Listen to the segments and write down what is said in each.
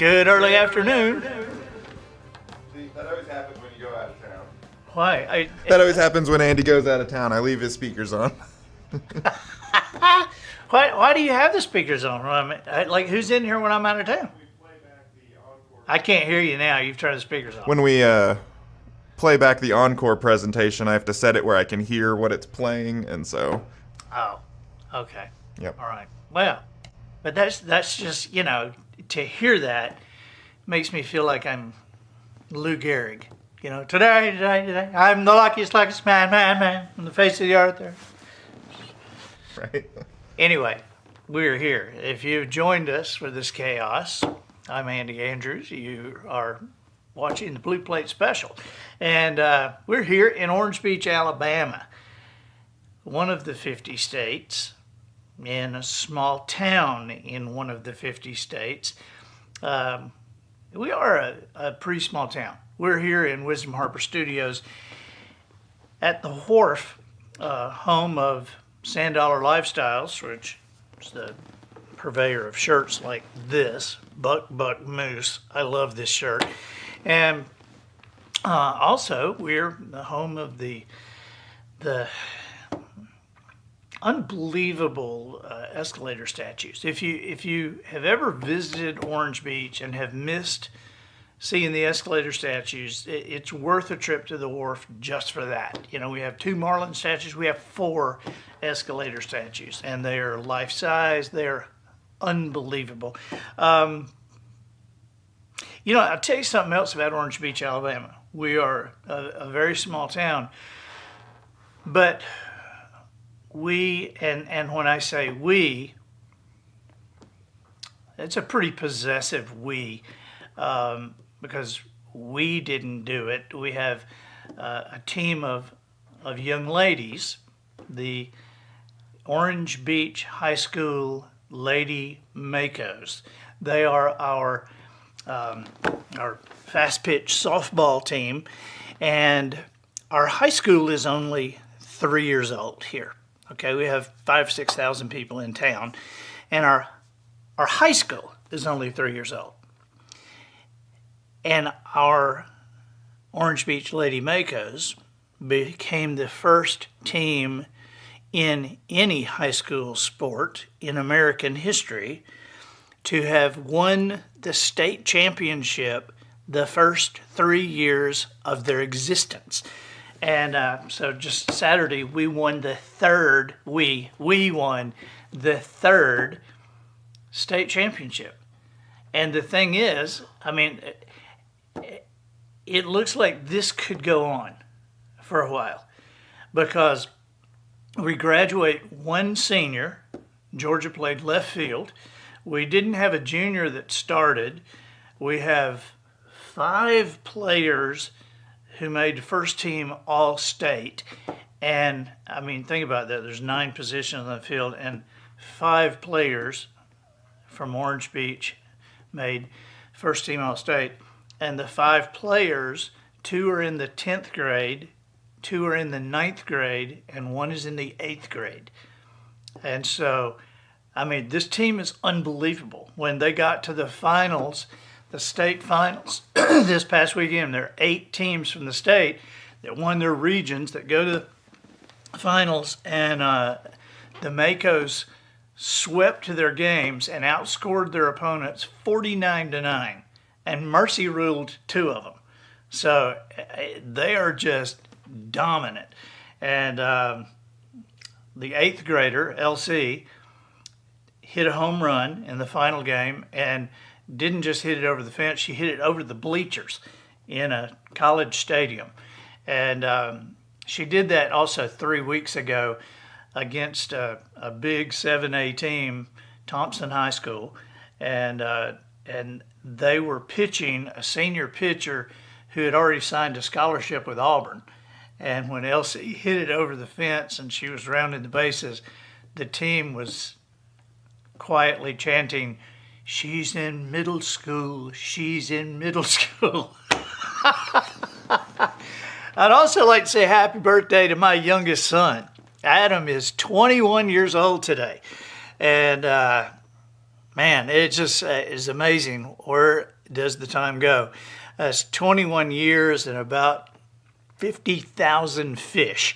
Good early afternoon. See, that always happens when you go out of town. Why? That always happens when Andy goes out of town. I leave his speakers on. Why do you have the speakers on? Like, who's in here when I'm out of town? I can't hear you now. You've turned the speakers on. When we play back the encore presentation, I have to set it where I can hear what it's playing, and so... Oh, okay. Yep. All right. Well, but that's just, to hear that makes me feel like I'm Lou Gehrig. Today, I'm the luckiest man on the face of the earth there. Right. Anyway, we're here. If you've joined us for this chaos, I'm Andy Andrews. You are watching the Blue Plate Special. And we're here in Orange Beach, Alabama, one of the 50 states, in a small town in one of the 50 states. We are a pretty small town. We're here in Wisdom Harbor Studios at the Wharf, home of Sand Dollar Lifestyles, which is the purveyor of shirts like this, Buck Moose. I love this shirt. And also, we're the home of the unbelievable escalator statues. If you have ever visited Orange Beach and have missed seeing the escalator statues, it's worth a trip to the Wharf just for that. We have 2 Marlin statues. We have 4 escalator statues, and they are life-size. They're unbelievable. I'll tell you something else about Orange Beach, Alabama. We are a very small town, but we, and when I say we, it's a pretty possessive we, because we didn't do it. We have a team of young ladies, the Orange Beach High School Lady Makos. They are our fast pitch softball team, and our high school is only 3 years old here. Okay, we have 5,000-6,000 people in town, and our high school is only 3 years old. And our Orange Beach Lady Makos became the first team in any high school sport in American history to have won the state championship the first 3 years of their existence. And so just Saturday, we won the third, we won the third state championship. And the thing is, it looks like this could go on for a while, because we graduate 1 senior. Georgia played left field. We didn't have a junior that started. We have 5 players who made first team All-State. And, think about that. There's 9 positions on the field, and 5 players from Orange Beach made first team All-State. And the 5 players, 2 are in the 10th grade, 2 are in the 9th grade, and 1 is in the 8th grade. And so, this team is unbelievable. When they got to the finals, the state finals this past weekend, there are 8 teams from the state that won their regions that go to the finals, and the Makos swept to their games and outscored their opponents 49-9. And Mercy ruled 2 of them. So they are just dominant. And the 8th grader, LC, hit a home run in the final game, and didn't just hit it over the fence, she hit it over the bleachers in a college stadium. And she did that also 3 weeks ago against a big 7A team, Thompson High School. And they were pitching a senior pitcher who had already signed a scholarship with Auburn. And when Elsie hit it over the fence and she was rounding the bases, the team was quietly chanting, "She's in middle school, she's in middle school." I'd also like to say happy birthday to my youngest son. Adam is 21 years old today. And man, it just is amazing where does the time go. It's 21 years and about 50,000 fish.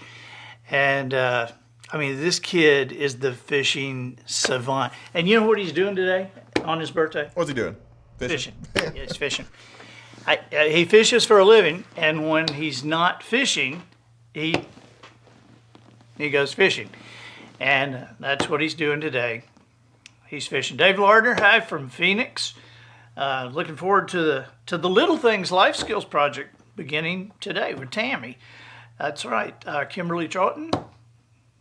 And, I mean, this kid is the fishing savant. And you know what he's doing today on his birthday? What's he doing? Fishing. Yeah, he's fishing. He fishes for a living, and when he's not fishing, he goes fishing. And that's what he's doing today. He's fishing. Dave Lardner, hi from Phoenix. Looking forward to the Little Things Life Skills Project beginning today with Tammy. That's right. Kimberly Troughton,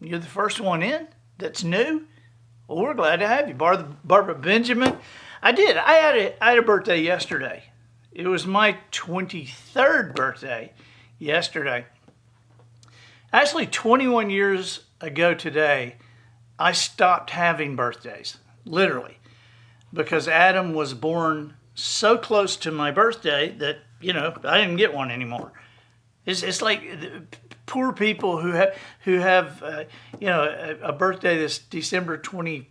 you're the first one in that's new. Well, we're glad to have you. Barbara Benjamin. I had a birthday yesterday. It was my 23rd birthday yesterday. Actually, 21 years ago today, I stopped having birthdays, literally, because Adam was born so close to my birthday that, you know, I didn't get one anymore. It's like poor people who have a birthday that's December 27th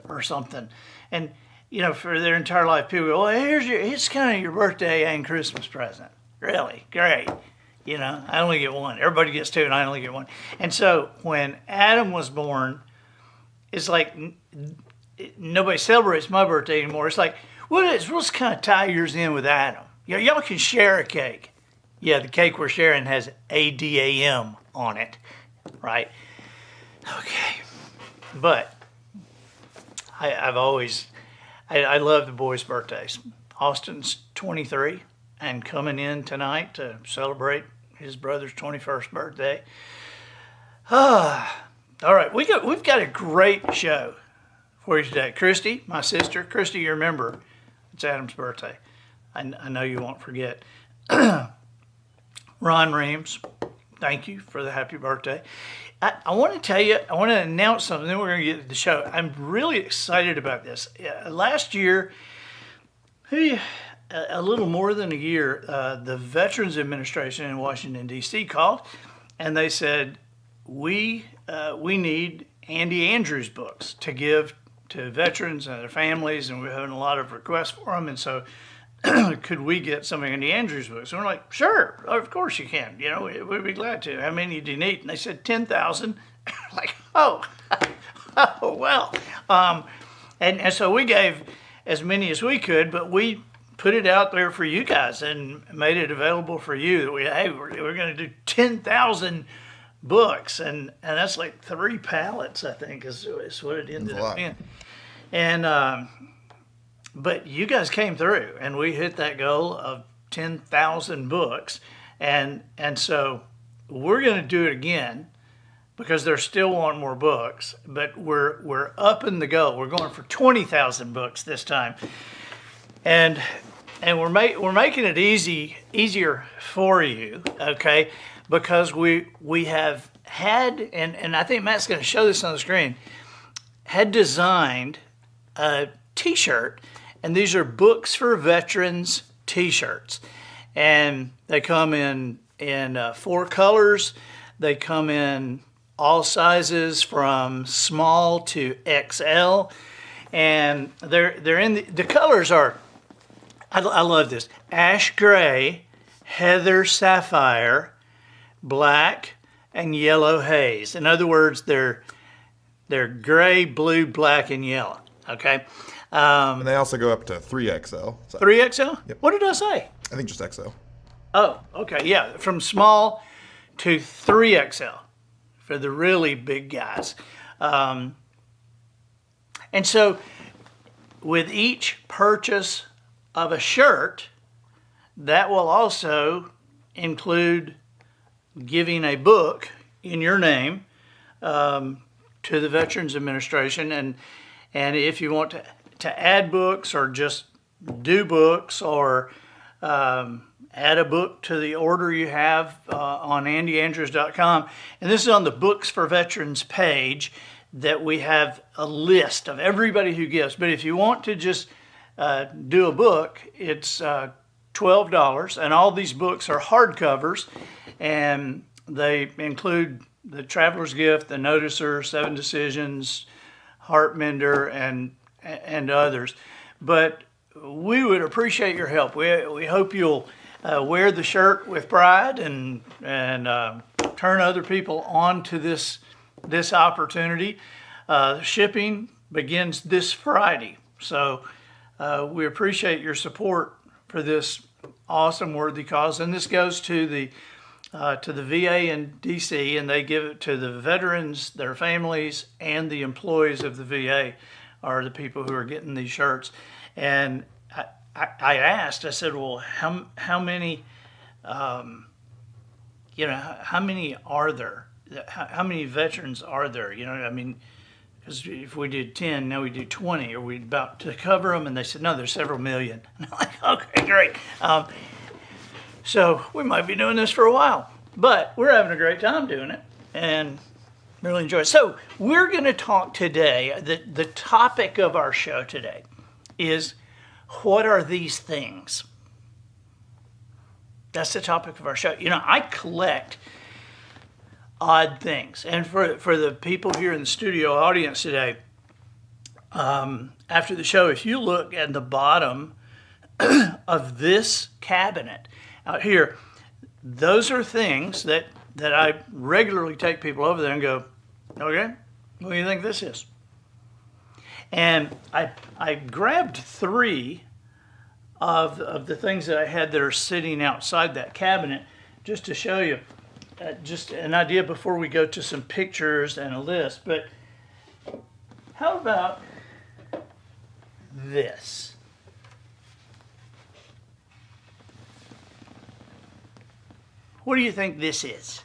or something, and you know, for their entire life, people go, "Well, it's kind of your birthday and Christmas present." Really, great. You know, I only get one. Everybody gets two, and I only get one. And so when Adam was born, it's like nobody celebrates my birthday anymore. It's like, let's kind of tie yours in with Adam. You know, y'all can share a cake. Yeah, the cake we're sharing has ADAM on it, right? Okay. But I love the boys' birthdays. Austin's 23 and coming in tonight to celebrate his brother's 21st birthday. All right, we've got a great show for you today. Christy, my sister. Christy, you remember, it's Adam's birthday. I know you won't forget. Ron Reams, thank you for the happy birthday. I want to tell you, I want to announce something, then we're going to get to the show. I'm really excited about this. Last year, maybe a little more than a year, the Veterans Administration in Washington, D.C. called, and they said, we need Andy Andrews books to give to veterans and their families, and we're having a lot of requests for them, and so could we get some of Andy Andrews books? And we're like, sure, of course you can. You know, we'd be glad to. How many do you need? And they said 10,000. Like, oh, well. And so we gave as many as we could, but we put it out there for you guys and made it available for you. We're going to do 10,000 books, and that's like 3 pallets, I think, is what it ended up being. And but you guys came through, and we hit that goal of 10,000 books, and so we're going to do it again because they're still wanting more books. But we're upping the goal. We're going for 20,000 books this time, and we're making it easier for you, okay? Because we have had, and I think Matt's going to show this on the screen, had designed a T-shirt. And these are Books for Veterans T-shirts, and they come in 4 colors. They come in all sizes from small to XL, and they're in the colors are. I love this: ash gray, heather sapphire, black, and yellow haze. In other words, they're gray, blue, black, and yellow. Okay. And they also go up to 3XL. So. 3XL? Yep. What did I say? I think just XL. Oh, okay. Yeah, from small to 3XL for the really big guys. And so with each purchase of a shirt, that will also include giving a book in your name to the Veterans Administration. And if you want to add books or just do books or add a book to the order you have on andyandrews.com. And this is on the Books for Veterans page that we have a list of everybody who gives. But if you want to just do a book, it's $12. And all these books are hardcovers, and they include The Traveler's Gift, The Noticer, 7 Decisions, Heart Mender, and others. But we would appreciate your help. We hope you'll wear the shirt with pride and turn other people on to this opportunity. Shipping begins this Friday, so we appreciate your support for this awesome, worthy cause. And this goes to the VA in DC, and they give it to the veterans, their families, and the employees of the VA are the people who are getting these shirts. And I asked, I said, well, how many, how many are there? How many veterans are there? I mean, because if we did 10, now we do 20, are we about to cover them? And they said, no, there's several million. And I'm like, okay, great. So we might be doing this for a while, but we're having a great time doing it and really enjoy it. So we're going to talk today, the topic of our show today is, what are these things? That's the topic of our show. I collect odd things. And for the people here in the studio audience today, after the show, if you look at the bottom of this cabinet out here, those are things that I regularly take people over there and go, okay, what do you think this is? And I grabbed 3 of the things that I had that are sitting outside that cabinet just to show you just an idea before we go to some pictures and a list. But how about this? What do you think this is?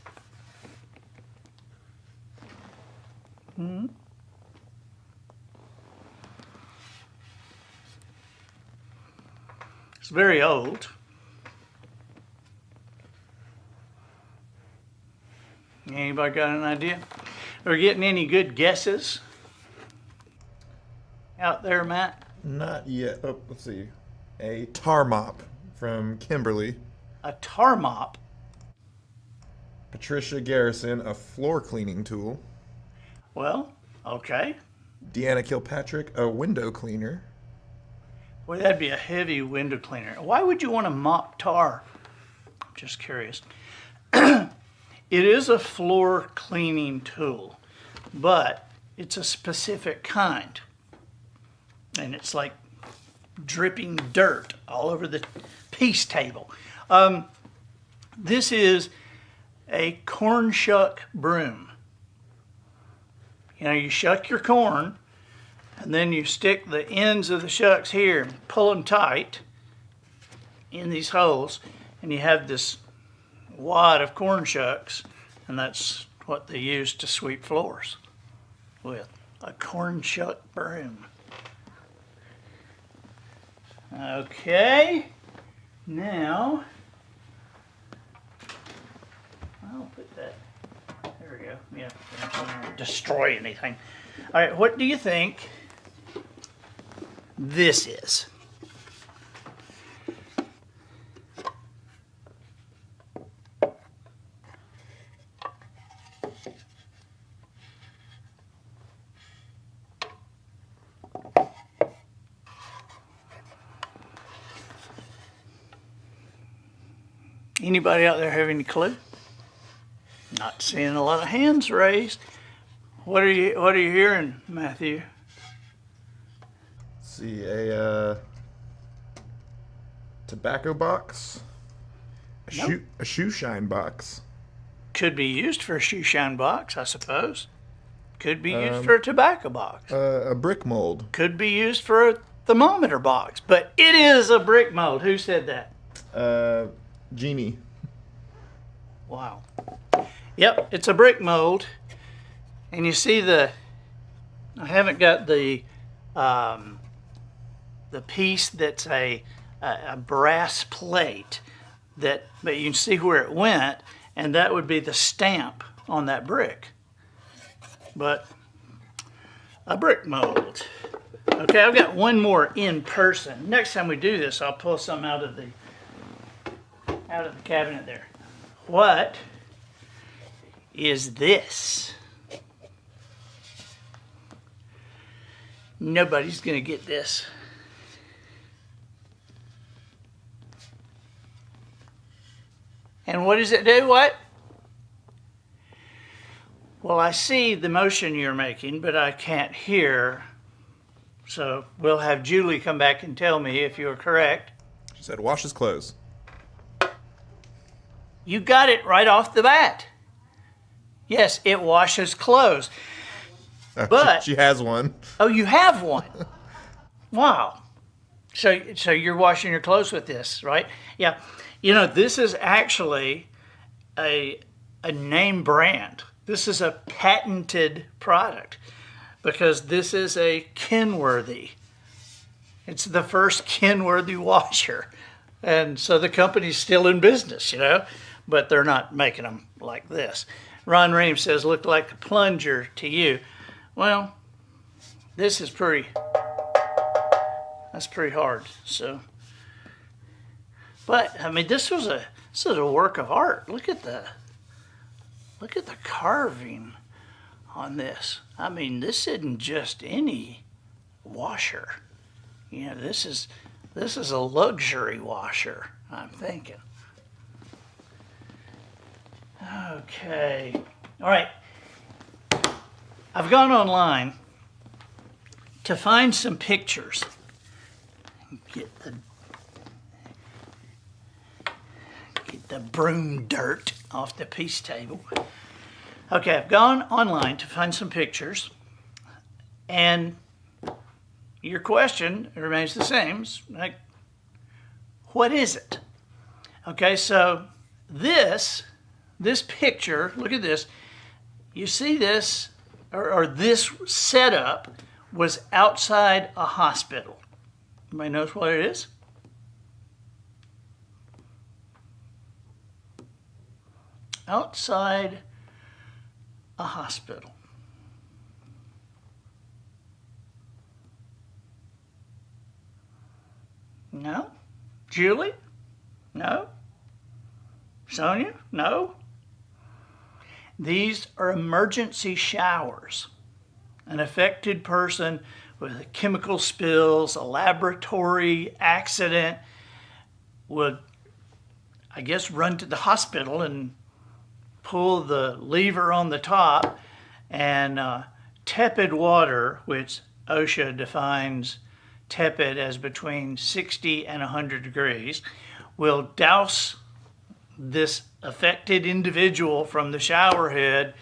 It's very old. Anybody got an idea? Are we getting any good guesses out there, Matt? Not yet. Oh, let's see. A tar mop from Kimberly. A tar mop? Patricia Garrison, a floor cleaning tool. Well, okay. Deanna Kilpatrick, a window cleaner. Well, that'd be a heavy window cleaner. Why would you want to mop tar? I'm just curious. It is a floor cleaning tool, but it's a specific kind. And it's like dripping dirt all over the piece table. This is a corn shuck broom. You shuck your corn, and then you stick the ends of the shucks here and pull them tight in these holes, and you have this wad of corn shucks, and that's what they use to sweep floors with, a corn shuck broom. Okay, now I'll put that, there we go. Yeah, don't destroy anything. All right, what do you think this is? Anybody out there have any clue? Not seeing a lot of hands raised. What are you hearing, Matthew? Let's see, a tobacco box. Nope. A shoe shine box. Could be used for a shoe shine box, I suppose. Could be used for a tobacco box. A brick mold. Could be used for a thermometer box. But it is a brick mold. Who said that? Genie. Wow. Yep, it's a brick mold. And you see I haven't got the piece that's a brass plate, but you can see where it went, and that would be the stamp on that brick. But a brick mold. Okay, I've got one more in person. Next time we do this, I'll pull some out of the cabinet there. What is this? Nobody's gonna get this. And what does it do? What? Well, I see the motion you're making, but I can't hear. So we'll have Julie come back and tell me if you're correct. She said, wash his clothes. You got it right off the bat. Yes, it washes clothes. But she has one. Oh, you have one. Wow. So you're washing your clothes with this, right? Yeah. You know, this is actually a name brand. This is a patented product because this is a Kenworthy. It's the first Kenworthy washer. And so the company's still in business, you know, but they're not making them like this. Ron Ream says, looked like a plunger to you. Well, this is that's pretty hard. So, but I mean, this is a work of art. Look at the carving on this. I mean, this isn't just any washer. You know, this is a luxury washer, I'm thinking. Okay. All right. I've gone online to find some pictures. Get the broom dirt off the piece table. Okay, I've gone online to find some pictures, and your question remains the same. Like, what is it? Okay, so this picture, look at this. You see this, or this setup was outside a hospital. Anybody knows what it is? Outside a hospital. No? Julie? No? Sonia? No? These are emergency showers. An affected person with chemical spills, a laboratory accident would, I guess, run to the hospital and pull the lever on the top, and tepid water, which OSHA defines tepid as between 60 and 100 degrees, will douse this affected individual from the shower head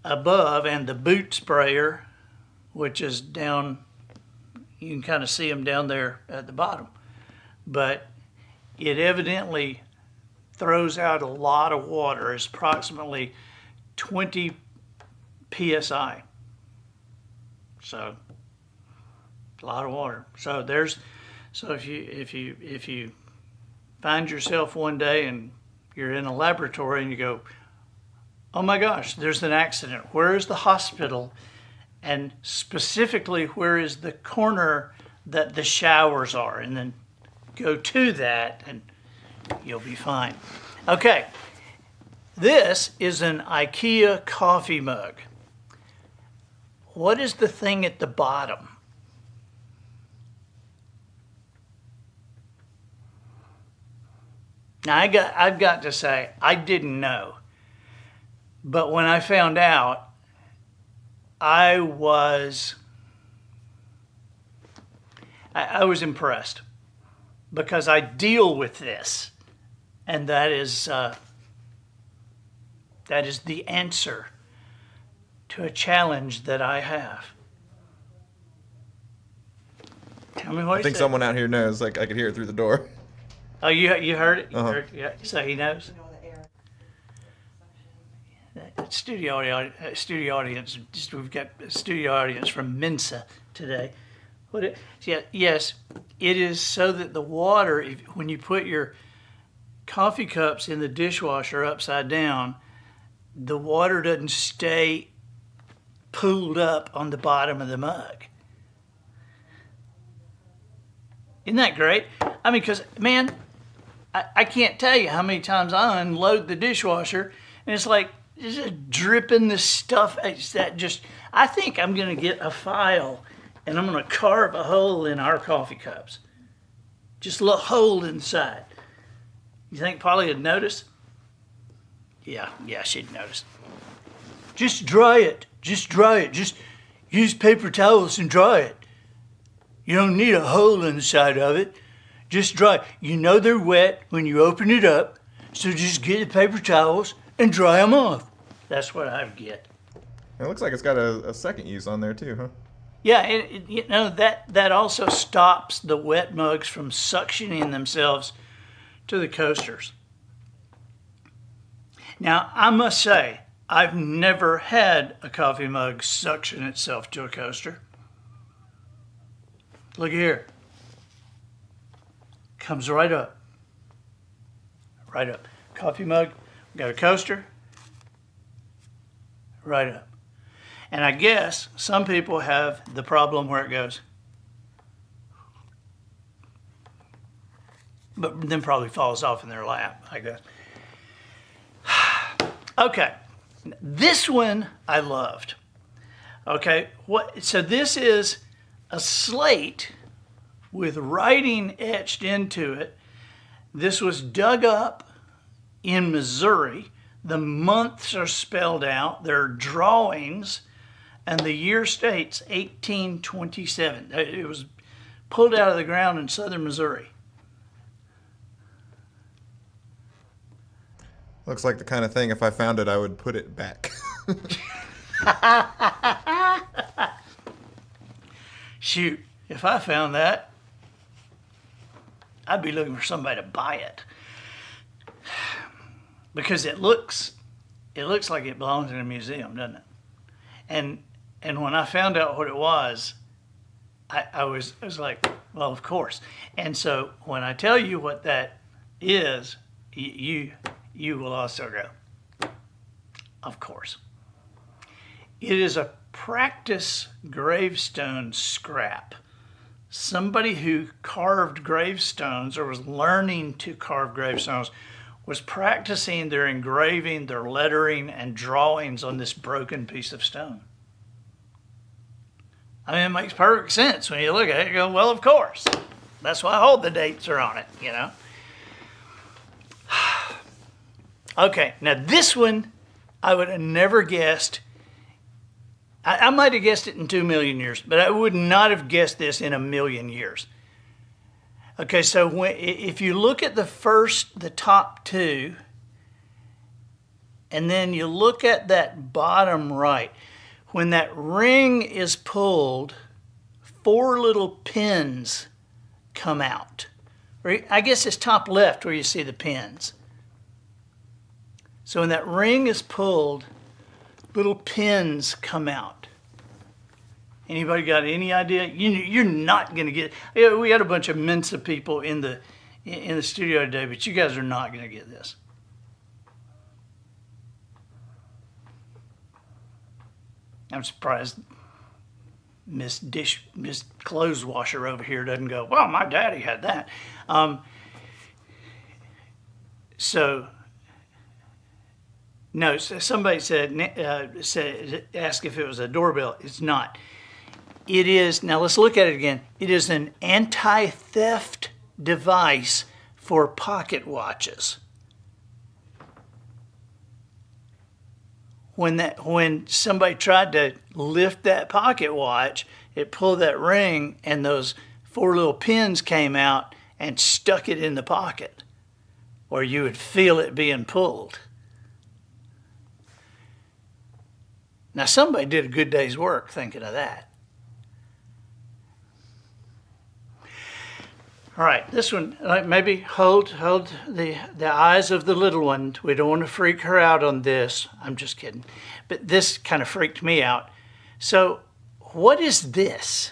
above, and the boot sprayer, which is down, you can kind of see them down there at the bottom. But it evidently throws out a lot of water. It's approximately 20 psi. So a lot of water. So if you find yourself one day and you're in a laboratory and you go, oh my gosh, there's an accident. Where is the hospital? And specifically, where is the corner that the showers are? And then go to that and you'll be fine. Okay, this is an IKEA coffee mug. What is the thing at the bottom? Now, I've got to say, I didn't know. But when I found out, I was impressed, because I deal with this, and that is the answer to a challenge that I have. Tell me what I think someone out here knows. Like, I could hear it through the door. Oh, you heard it? You Uh-huh. heard it? Yeah. So he knows. Studio audience. We've got a studio audience from Mensa today. Yes, it is so that the water, when you put your coffee cups in the dishwasher upside down, the water doesn't stay pooled up on the bottom of the mug. Isn't that great? I mean, because, man, I can't tell you how many times I unload the dishwasher and it's like just dripping this stuff. I think I'm going to get a file and I'm going to carve a hole in our coffee cups. Just a little hole inside. You think Polly would notice? Yeah, she'd notice. Just dry it. Just use paper towels and dry it. You don't need a hole in the side of it. Just dry. You know they're wet when you open it up, so just get the paper towels and dry them off. That's what I get. It looks like it's got a second use on there too, huh? Yeah, that also stops the wet mugs from suctioning themselves to the coasters. Now, I must say, I've never had a coffee mug suction itself to a coaster. Look here. Comes right up. Right up. Coffee mug, got a coaster, right up. And I guess some people have the problem where it goes, but then probably falls off in their lap, I guess. Okay, this one I loved. Okay, so this is a slate with writing etched into it. This was dug up in Missouri. The months are spelled out. There are drawings, and the year states 1827. It was pulled out of the ground in southern Missouri. Looks like the kind of thing, if I found it, I would put it back. Shoot, if I found that, I'd be looking for somebody to buy it. Because it looks like it belongs in a museum, doesn't it? And when I found out what it was, I was like, well, of course. And so when I tell you what that is, you will also go, of course. It is a practice gravestone scrap. Somebody who carved gravestones or was learning to carve gravestones was practicing their engraving, their lettering, and drawings on this broken piece of stone. I mean, it makes perfect sense when you look at it. You go, well, of course. That's why all the dates are on it, you know. Okay, now this one I would have never guessed. I might have guessed it in 2 million years, but I would not have guessed this in 1,000,000 years. Okay, so if you look at the top two, and then you look at that bottom right, when that ring is pulled, 4 little pins come out. I guess it's top left where you see the pins. So when that ring is pulled, little pins come out. Anybody got any idea? You're not going to get it. We had a bunch of Mensa people in the studio today, but you guys are not going to get this. I'm surprised Miss Clothes Washer over here doesn't go, well, my daddy had that. No, somebody asked if it was a doorbell. It's not. It is, now let's look at it again. It is an anti-theft device for pocket watches. When somebody tried to lift that pocket watch, it pulled that ring and those 4 little pins came out and stuck it in the pocket where you would feel it being pulled. Now somebody did a good day's work thinking of that. All right, this one, maybe hold the eyes of the little one. We don't want to freak her out on this. I'm just kidding. But this kind of freaked me out. So what is this?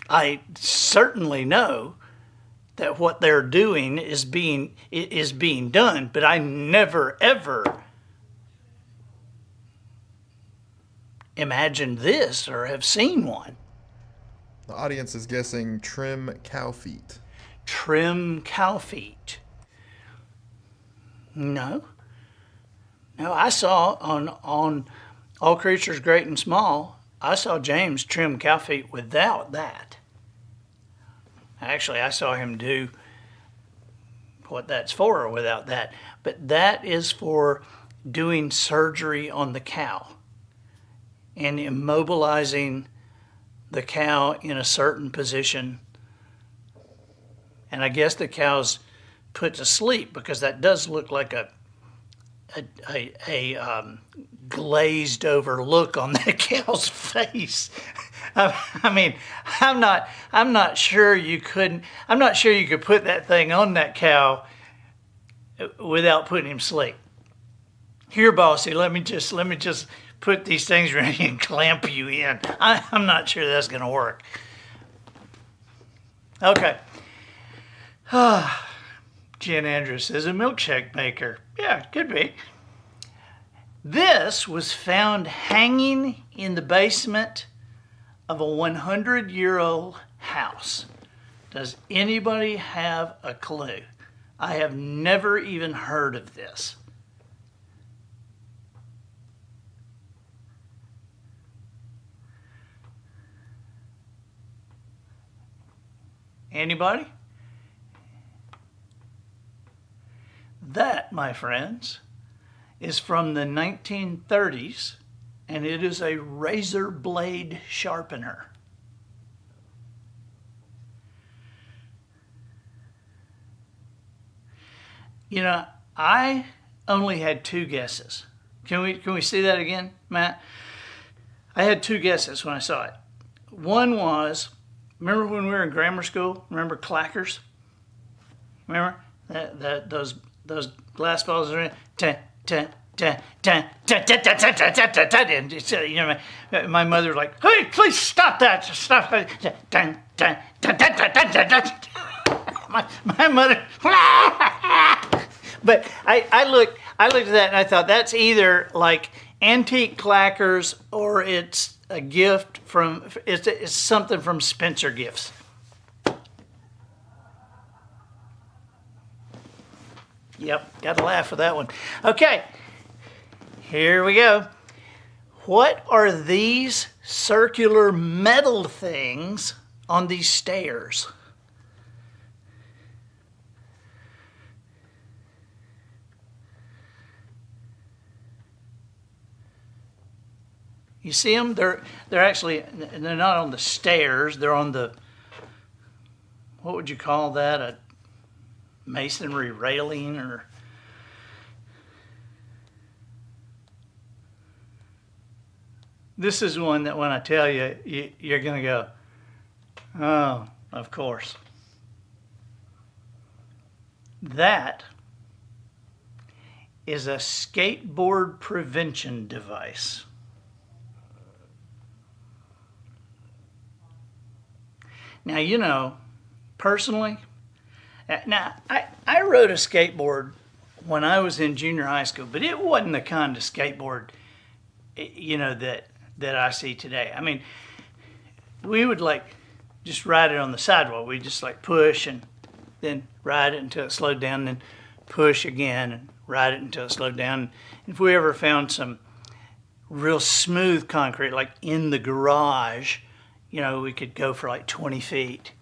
I certainly know that what they're doing is being done, but I never, ever imagined this or have seen one. The audience is guessing trim cow feet. Trim cow feet. No, I saw on All Creatures Great and Small, I saw James trim cow feet without that. Actually, I saw him do what that's for without that. But that is for doing surgery on the cow and immobilizing the cow in a certain position. And I guess the cow's put to sleep, because that does look like a glazed over look on that cow's face. I mean, I'm not sure you could put that thing on that cow without putting him to sleep. Here, bossy, let me just put these things ready and clamp you in. I'm not sure that's going to work. Okay. Jen Andrews is a milkshake maker. Yeah, it could be. This was found hanging in the basement of a 100-year-old house. Does anybody have a clue? I have never even heard of this. Anybody? That, my friends, is from the 1930s, and it is a razor blade sharpener. You know, I only had two guesses. Can we see that again, Matt? I had two guesses when I saw it. One was, remember when we were in grammar school? Remember clackers? Remember those glass balls are in? You know, my mother was like, "Hey, please stop that! Stop that!" My mother. But I looked at that and I thought that's either like antique clackers or it's a gift from it's something from Spencer Gifts. Yep, got to laugh with that one. Okay, here we go. What are these circular metal things on these stairs? You see them? They're not on the stairs. They're on the, what would you call that? A masonry railing or this is one that when I tell you, you're going to go, oh, of course. That is a skateboard prevention device. Now, you know, personally, now I rode a skateboard when I was in junior high school, but it wasn't the kind of skateboard, you know, that I see today. I mean, we would like just ride it on the sidewalk. We just like push and then ride it until it slowed down, then push again and ride it until it slowed down. If we ever found some real smooth concrete, like in the garage, you know, we could go for like 20 feet.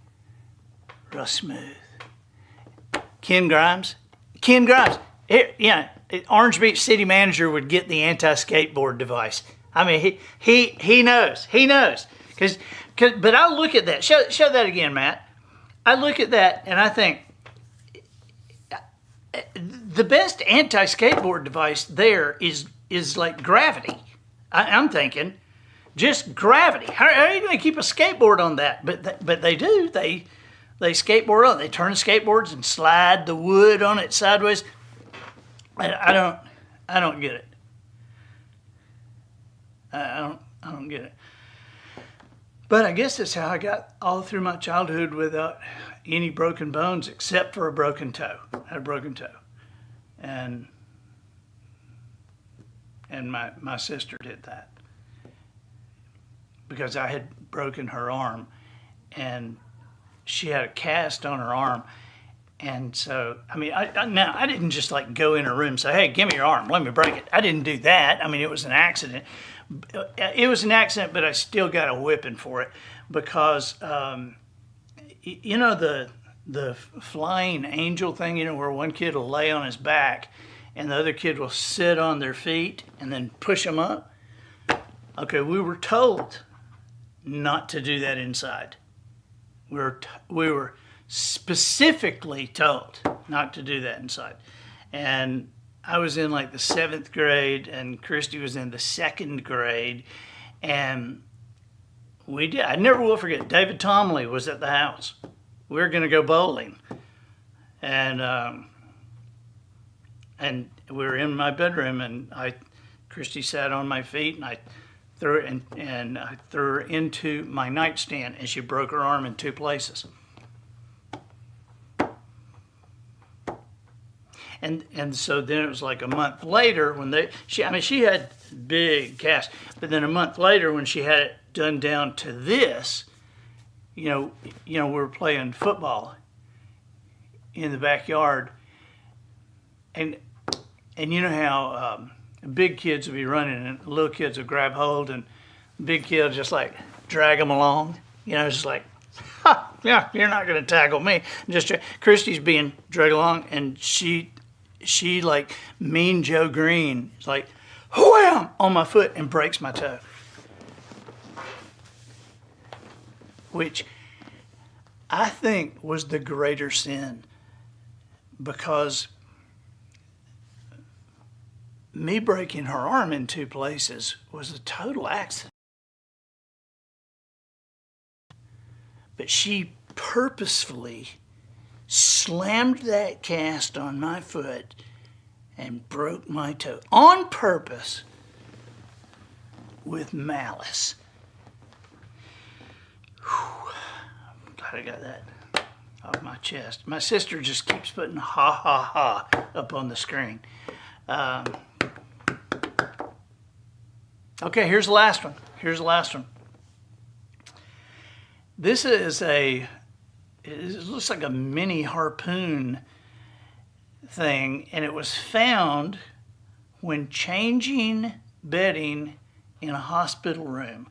Real smooth. Ken Grimes. Orange Beach city manager would get the anti-skateboard device. I mean, he knows. But I look at that. Show that again, Matt. I look at that and I think the best anti-skateboard device there is like gravity. I'm thinking, just gravity. How are you going to keep a skateboard on that? But they do. They skateboard on. They turn the skateboards and slide the wood on it sideways. I don't get it. I don't get it. But I guess that's how I got all through my childhood without any broken bones except for a broken toe. I had a broken toe, and my sister did that because I had broken her arm, and she had a cast on her arm. And so, I mean, I didn't just like go in her room and say, hey, give me your arm, let me break it. I didn't do that. I mean, it was an accident. It was an accident, but I still got a whipping for it because, you know, the flying angel thing, you know, where one kid will lay on his back and the other kid will sit on their feet and then push them up. Okay, we were told not to do that inside. We were specifically told not to do that inside. And I was in like the 7th grade and Christy was in the 2nd grade. And we did. I never will forget, David Tomley was at the house. We were going to go bowling. And we were in my bedroom and Christy sat on my feet and I threw it and I threw her into my nightstand and she broke her arm in 2 places. And so then it was like a month later when she had big cast, but then a month later when she had it done down to this, you know, we were playing football in the backyard, and you know how big kids would be running and little kids would grab hold and big kids just like drag them along, you know, just like, ha, yeah, you're not going to tackle me. Christy's being dragged along and she like Mean Joe Green, is like, wham, on my foot and breaks my toe. Which I think was the greater sin because me breaking her arm in 2 places was a total accident. But she purposefully slammed that cast on my foot and broke my toe on purpose with malice. Whew. I'm glad I got that off my chest. My sister just keeps putting ha ha ha up on the screen. Okay, here's the last one. This is it looks like a mini harpoon thing, and it was found when changing bedding in a hospital room.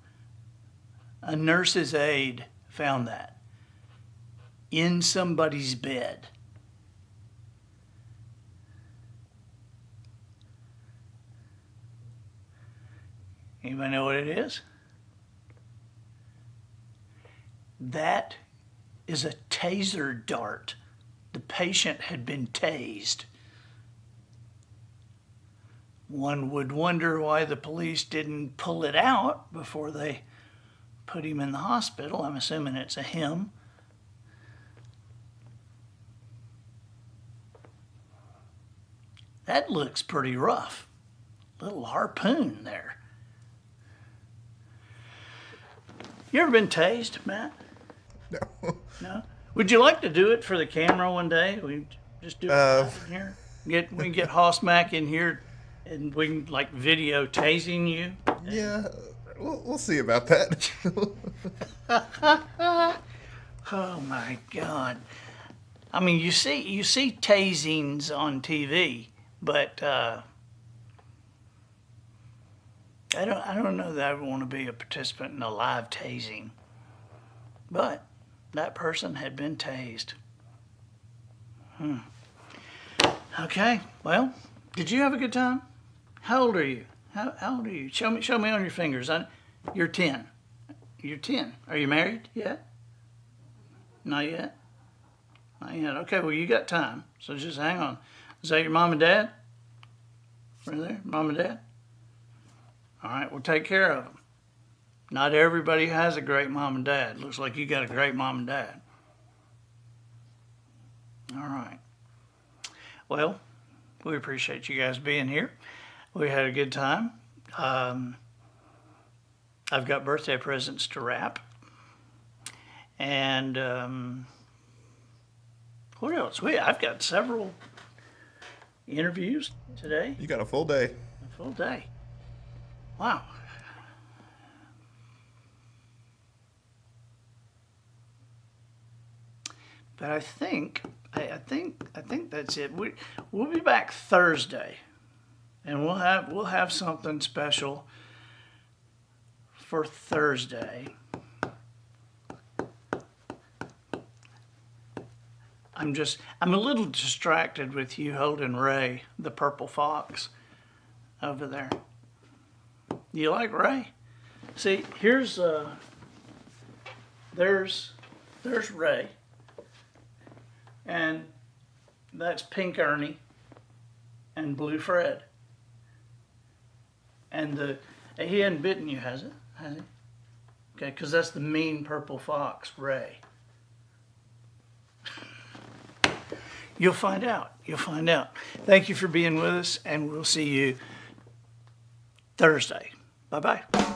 A nurse's aide found that in somebody's bed. Anybody know what it is? That is a taser dart. The patient had been tased. One would wonder why the police didn't pull it out before they put him in the hospital. I'm assuming it's a him. That looks pretty rough. Little harpoon there. You ever been tased, Matt? No. No? Would you like to do it for the camera one day? We just do it in here. We can get Hoss Mack in here, and we can like video tasing you. Yeah, we'll see about that. Oh my God! I mean, you see tasings on TV, but I don't know that I would want to be a participant in a live tasing. But that person had been tased. Okay, well, did you have a good time? How old are you? How old are you? Show me on your fingers. You're 10. You're 10. Are you married yet? Not yet? Not yet. Okay, well, you got time, so just hang on. Is that your mom and dad? Right there? Mom and dad? All right, we'll take care of them. Not everybody has a great mom and dad. Looks like you got a great mom and dad. All right. Well, we appreciate you guys being here. We had a good time. I've got birthday presents to wrap. And what else? I've got several interviews today. You got a full day. A full day. Wow. But I think that's it. We'll be back Thursday, and we'll have something special for Thursday. I'm a little distracted with you holding Ray, the purple fox, over there. You like Ray? See, there's Ray, and that's Pink Ernie and Blue Fred. And he hadn't bitten you, has he? Okay, because that's the mean purple fox, Ray. You'll find out. You'll find out. Thank you for being with us, and we'll see you Thursday. Bye-bye.